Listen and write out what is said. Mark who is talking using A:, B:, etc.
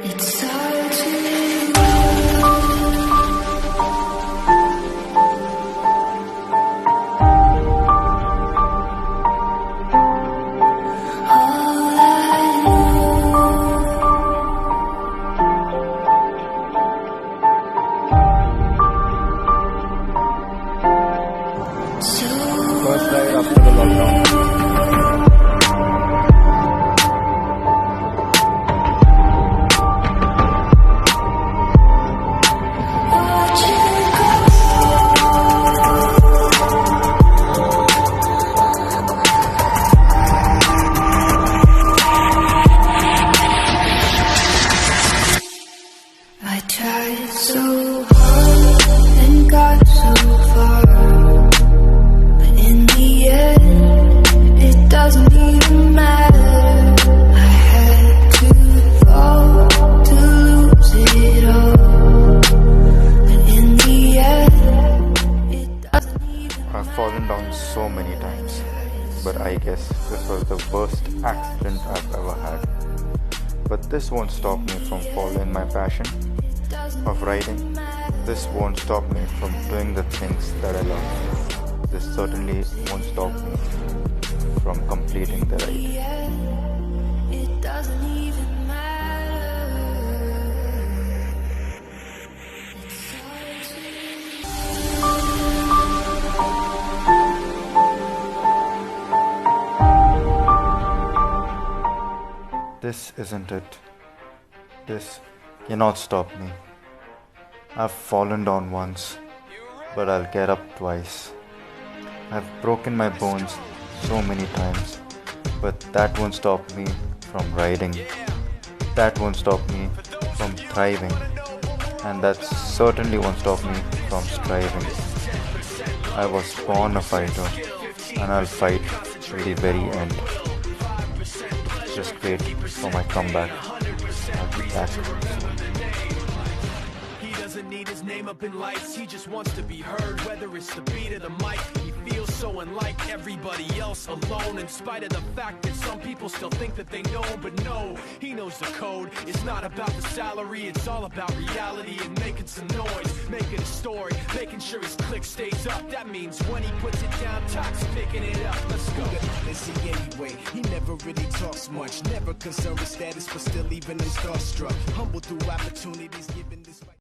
A: It's hard to
B: First ride after the lockdown.
A: I tried so hard and got so far, but in the end, it doesn't even matter. I had to fall to lose it all, but in the end, it doesn't even matter.
B: I've fallen down so many times, but I guess this was the worst accident I've ever had. But this won't stop me from following my passion of riding. This won't stop me from doing the things that I love. This certainly won't stop me from completing the ride.
A: It doesn't even matter.
B: This isn't it. This cannot stop me. I've fallen down once, but I'll get up twice. I've broken my bones so many times, but that won't stop me from riding. That won't stop me from thriving. And that certainly won't stop me from striving. I was born a fighter, and I'll fight till the very end. Just wait for my comeback. I'll be back soon.
C: He doesn't need his name up in lights, he just wants to be heard, whether it's the beat of the mic. He feels so unlike everybody else, alone, in spite of the fact that some people still think that they know. But no, he knows the code. It's not about the salary, it's all about reality and making some noise, making a story, making sure his click stays up. That means when he puts it down, Tox picking it up. Let's go.
D: Is he anyway? He never really talks much, never concerned with status, but still even in starstruck. Humble through opportunities given this fight.